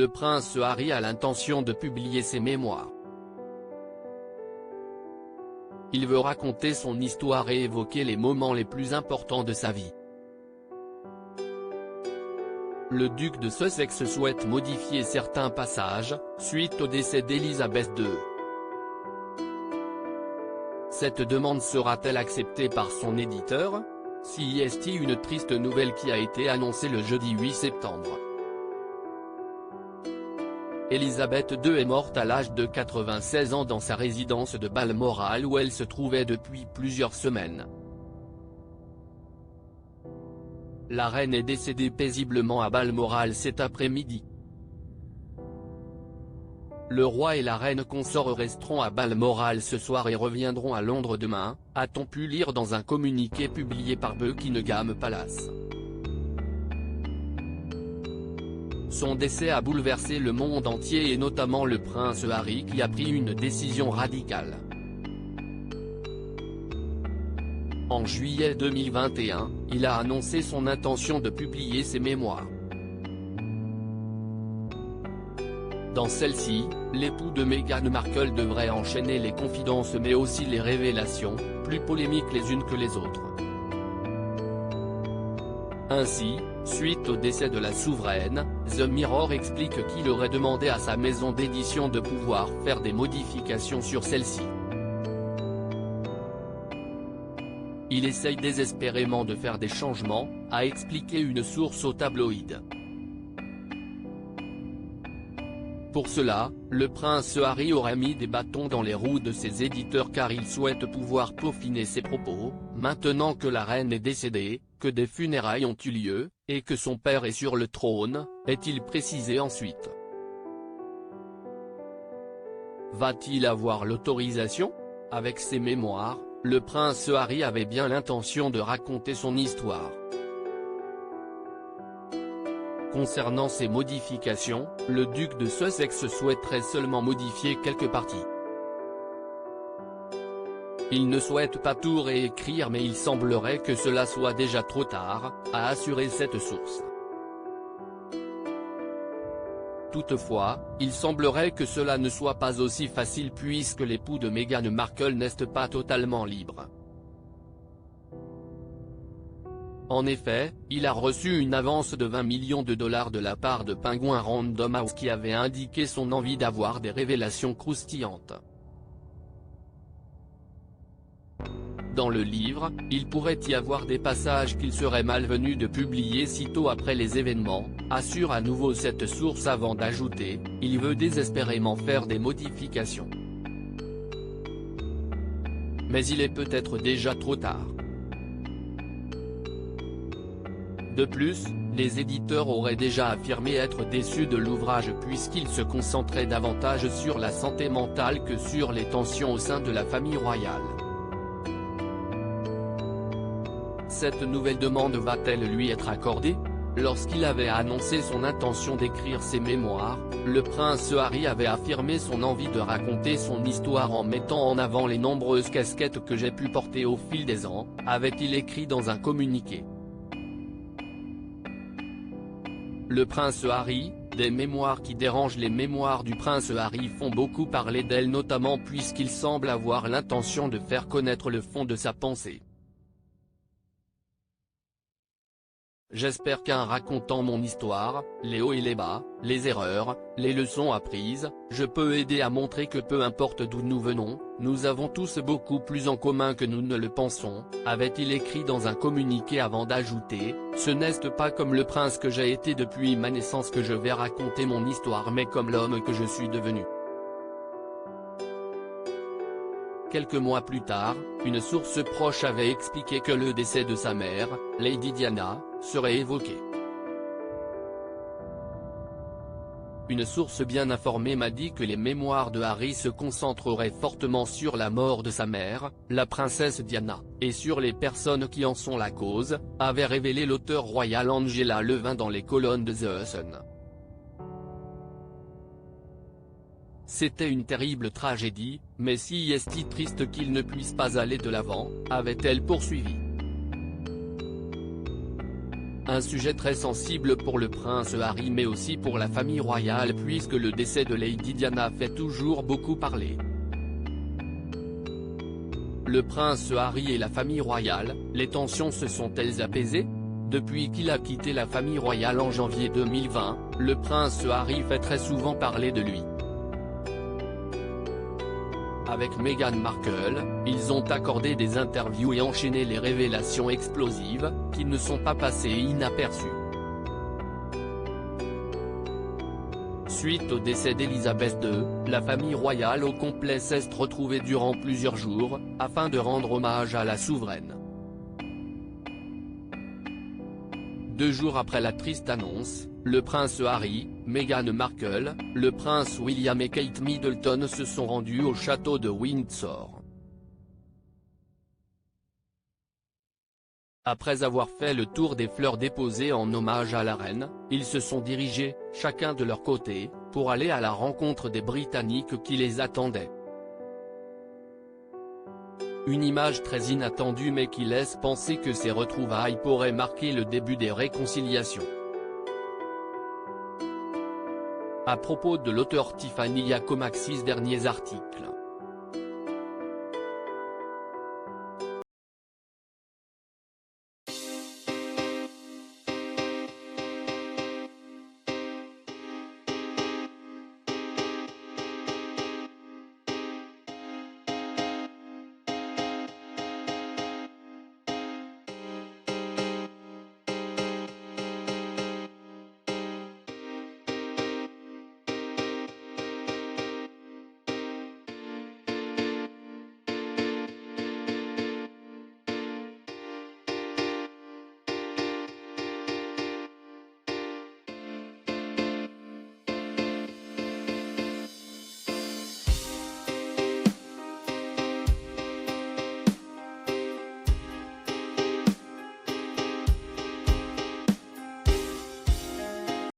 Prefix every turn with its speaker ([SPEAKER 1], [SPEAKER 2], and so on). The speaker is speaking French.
[SPEAKER 1] le prince Harry a l'intention de publier ses mémoires. Il veut raconter son histoire et évoquer les moments les plus importants de sa vie. Le duc de Sussex souhaite modifier certains passages, suite au décès d'Élisabeth II. Cette demande sera-t-elle acceptée par son éditeur? C'est une triste nouvelle qui a été annoncée le jeudi 8 septembre. Élisabeth II est morte à l'âge de 96 ans dans sa résidence de Balmoral où elle se trouvait depuis plusieurs semaines. La reine est décédée paisiblement à Balmoral cet après-midi. Le roi et la reine consort resteront à Balmoral ce soir et reviendront à Londres demain, a-t-on pu lire dans un communiqué publié par Buckingham Palace. Son décès a bouleversé le monde entier et notamment le prince Harry qui a pris une décision radicale. En juillet 2021, il a annoncé son intention de publier ses mémoires. Dans celle-ci, l'époux de Meghan Markle devrait enchaîner les confidences mais aussi les révélations, plus polémiques les unes que les autres. Ainsi, suite au décès de la souveraine, The Mirror explique qu'il aurait demandé à sa maison d'édition de pouvoir faire des modifications sur celle-ci. Il essaye désespérément de faire des changements, a expliqué une source au tabloïd. Pour cela, le prince Harry aurait mis des bâtons dans les roues de ses éditeurs car il souhaite pouvoir peaufiner ses propos, maintenant que la reine est décédée, que des funérailles ont eu lieu, et que son père est sur le trône, est-il précisé ensuite. Va-t-il avoir l'autorisation? Avec ses mémoires, le prince Harry avait bien l'intention de raconter son histoire. Concernant ces modifications, le duc de Sussex souhaiterait seulement modifier quelques parties. Il ne souhaite pas tout réécrire mais il semblerait que cela soit déjà trop tard, a assuré cette source. Toutefois, il semblerait que cela ne soit pas aussi facile puisque l'époux de Meghan Markle n'est pas totalement libre. En effet, il a reçu une avance de 20 millions de dollars de la part de Penguin Random House qui avait indiqué son envie d'avoir des révélations croustillantes. Dans le livre, il pourrait y avoir des passages qu'il serait malvenu de publier sitôt après les événements, assure à nouveau cette source avant d'ajouter, il veut désespérément faire des modifications. Mais il est peut-être déjà trop tard. De plus, les éditeurs auraient déjà affirmé être déçus de l'ouvrage puisqu'il se concentrait davantage sur la santé mentale que sur les tensions au sein de la famille royale. Cette nouvelle demande va-t-elle lui être accordée? Lorsqu'il avait annoncé son intention d'écrire ses mémoires, le prince Harry avait affirmé son envie de raconter son histoire en mettant en avant les nombreuses casquettes que j'ai pu porter au fil des ans, avait-il écrit dans un communiqué. Le prince Harry, des mémoires qui dérangent. Les mémoires du prince Harry font beaucoup parler d'elle notamment puisqu'il semble avoir l'intention de faire connaître le fond de sa pensée. J'espère qu'en racontant mon histoire, les hauts et les bas, les erreurs, les leçons apprises, je peux aider à montrer que peu importe d'où nous venons, nous avons tous beaucoup plus en commun que nous ne le pensons, avait-il écrit dans un communiqué avant d'ajouter, ce n'est pas comme le prince que j'ai été depuis ma naissance que je vais raconter mon histoire mais comme l'homme que je suis devenu. Quelques mois plus tard, une source proche avait expliqué que le décès de sa mère, Lady Diana, serait évoqué. Une source bien informée m'a dit que les mémoires de Harry se concentreraient fortement sur la mort de sa mère, la princesse Diana, et sur les personnes qui en sont la cause, avait révélé l'auteur royal Angela Levin dans les colonnes de The Sun. C'était une terrible tragédie, mais si est-il triste qu'il ne puisse pas aller de l'avant, avait-elle poursuivi. Un sujet très sensible pour le prince Harry mais aussi pour la famille royale puisque le décès de Lady Diana fait toujours beaucoup parler. Le prince Harry et la famille royale, les tensions se sont-elles apaisées? Depuis qu'il a quitté la famille royale en janvier 2020, le prince Harry fait très souvent parler de lui. Avec Meghan Markle, ils ont accordé des interviews et enchaîné les révélations explosives, qui ne sont pas passées inaperçues. Suite au décès d'Elisabeth II, la famille royale au complet s'est retrouvée durant plusieurs jours, afin de rendre hommage à la souveraine. 2 jours après la triste annonce, le prince Harry, Meghan Markle, le prince William et Kate Middleton se sont rendus au château de Windsor. Après avoir fait le tour des fleurs déposées en hommage à la reine, ils se sont dirigés, chacun de leur côté, pour aller à la rencontre des Britanniques qui les attendaient. Une image très inattendue mais qui laisse penser que ces retrouvailles pourraient marquer le début des réconciliations. À propos de l'auteur Tiffany Yacomax, 6 derniers articles.